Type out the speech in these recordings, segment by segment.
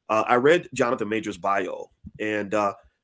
I read Jonathan Majors' bio, and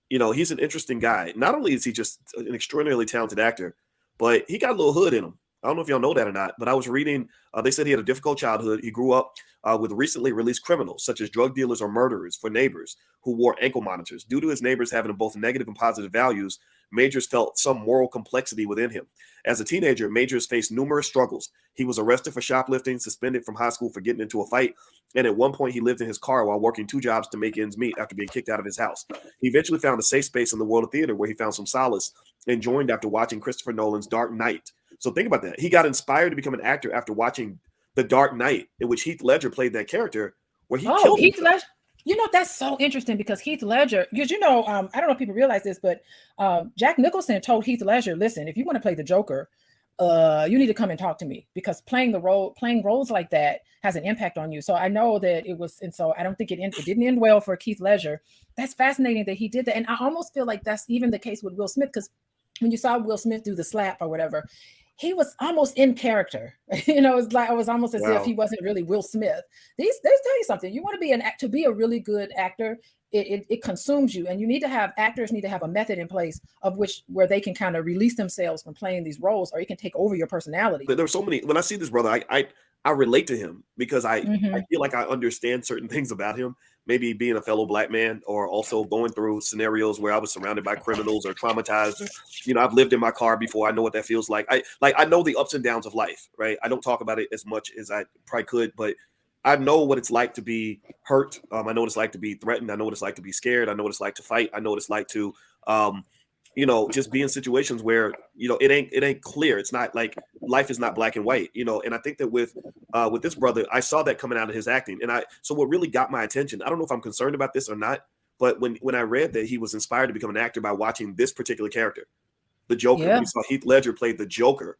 he's an interesting guy. Not only is he just an extraordinarily talented actor, but he got a little hood in him. I don't know if y'all know that or not, but I was reading. They said he had a difficult childhood. He grew up with recently released criminals, such as drug dealers or murderers, for neighbors who wore ankle monitors. Due to his neighbors having both negative and positive values, Majors felt some moral complexity within him. As a teenager, Majors faced numerous struggles. He was arrested for shoplifting, suspended from high school for getting into a fight, and at one point he lived in his car while working two jobs to make ends meet after being kicked out of his house. He eventually found a safe space in the world of theater where he found some solace and joined after watching Christopher Nolan's Dark Knight. So think about that. He got inspired to become an actor after watching The Dark Knight, in which Heath Ledger played that character, where he killed Heath Ledger. That's so interesting because Heath Ledger, because I don't know if people realize this, but Jack Nicholson told Heath Ledger, listen, if you want to play the Joker, you need to come and talk to me, because playing roles like that has an impact on you. So I know that it was, and so I don't think it didn't end well for Heath Ledger. That's fascinating that he did that. And I almost feel like that's even the case with Will Smith, because when you saw Will Smith do the slap or whatever, he was almost in character. It's like, it was almost as if he wasn't really Will Smith. These tell you something. You want to be a really good actor. It consumes you, and actors need to have a method in place where they can kind of release themselves from playing these roles, or it can take over your personality. But there's so many. When I see this brother, I relate to him because I feel like I understand certain things about him. Maybe being a fellow black man, or also going through scenarios where I was surrounded by criminals or traumatized. I've lived in my car before. I know what that feels like. I know the ups and downs of life, right? I don't talk about it as much as I probably could, but I know what it's like to be hurt. I know what it's like to be threatened. I know what it's like to be scared. I know what it's like to fight. I know what it's like to, just be in situations where, it ain't clear. It's not like life is not black and white, and I think that with this brother, I saw that coming out of his acting. So what really got my attention, I don't know if I'm concerned about this or not, but when I read that he was inspired to become an actor by watching this particular character, the Joker, when he saw Heath Ledger play the Joker,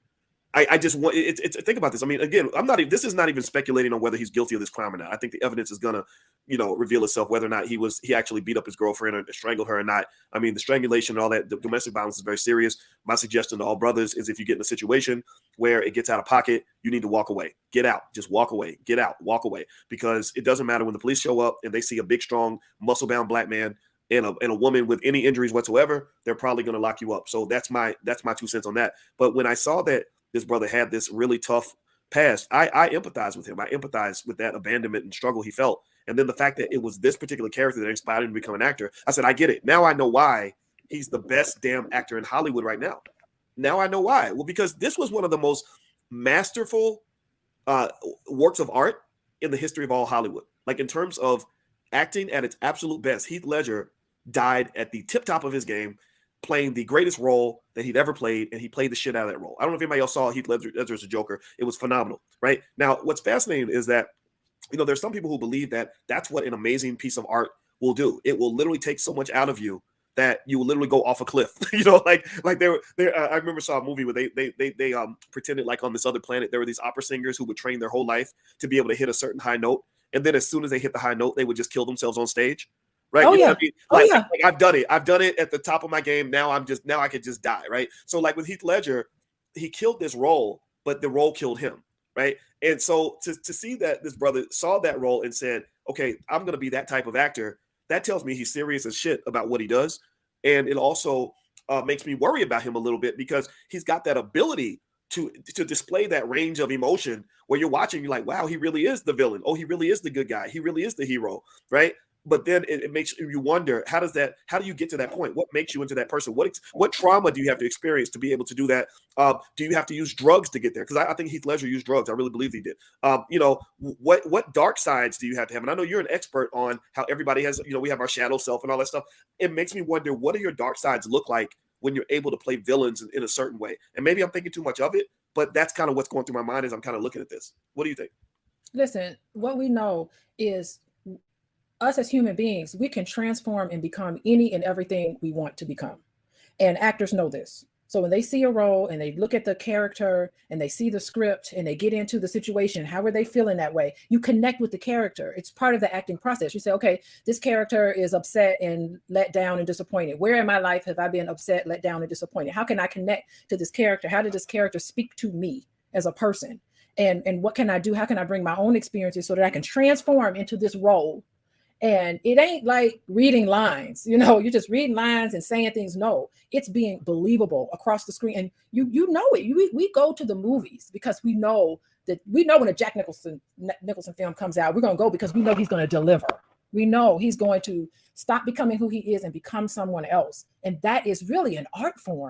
I just want it's think about this. I mean, again, this is not even speculating on whether he's guilty of this crime or not. I think the evidence is gonna, reveal itself whether or not he actually beat up his girlfriend or strangled her or not. I mean, the strangulation and all that, the domestic violence is very serious. My suggestion to all brothers is, if you get in a situation where it gets out of pocket, you need to walk away. Get out. Just walk away. Get out. Walk away. Because it doesn't matter when the police show up and they see a big, strong, muscle-bound black man and a woman with any injuries whatsoever, they're probably going to lock you up. So that's my 2 cents on that. But when I saw that this brother had this really tough past, I empathize with him. I empathize with that abandonment and struggle he felt. And then the fact that it was this particular character that inspired him to become an actor, I said, I get it. Now I know why he's the best damn actor in Hollywood right now. Now I know why. Well, because this was one of the most masterful works of art in the history of all Hollywood. Like, in terms of acting at its absolute best, Heath Ledger died at the tip top of his game, playing the greatest role that he'd ever played, and he played the shit out of that role. I don't know if anybody else saw Heath Ledger as a Joker. It was phenomenal, right? Now, what's fascinating is that, there's some people who believe that that's what an amazing piece of art will do. It will literally take so much out of you that you will literally go off a cliff. Like I remember saw a movie where they pretended like on this other planet there were these opera singers who would train their whole life to be able to hit a certain high note, and then as soon as they hit the high note, they would just kill themselves on stage. Right. Oh, yeah. Like I've done it. I've done it at the top of my game. Now I could just die. Right. So like with Heath Ledger, he killed this role, but the role killed him. Right. And so to see that this brother saw that role and said, okay, I'm going to be that type of actor, that tells me he's serious as shit about what he does. And it also makes me worry about him a little bit, because he's got that ability to display that range of emotion where you're watching, you're like, wow, he really is the villain. Oh, he really is the good guy. He really is the hero. Right. But then it makes you wonder, how do you get to that point? What makes you into that person? What trauma do you have to experience to be able to do that? Do you have to use drugs to get there? Because I think Heath Ledger used drugs. I really believe he did. What dark sides do you have to have? And I know you're an expert on how everybody has, we have our shadow self and all that stuff. It makes me wonder, what do your dark sides look like when you're able to play villains in a certain way? And maybe I'm thinking too much of it, but that's kind of what's going through my mind as I'm kind of looking at this. What do you think? Listen, what we know is, us as human beings, we can transform and become any and everything we want to become. And actors know this. So when they see a role and they look at the character and they see the script and they get into the situation, how are they feeling that way? You connect with the character. It's part of the acting process. You say, okay, this character is upset and let down and disappointed. Where in my life have I been upset, let down, and disappointed? How can I connect to this character? How did this character speak to me as a person? And what can I do? How can I bring my own experiences so that I can transform into this role And it ain't like reading lines, you know, you're just reading lines and saying things. No, it's being believable across the screen. And you know it. We go to the movies because we know when a Jack Nicholson film comes out, we're going to go because we know he's going to deliver. We know he's going to stop becoming who he is and become someone else. And that is really an art form.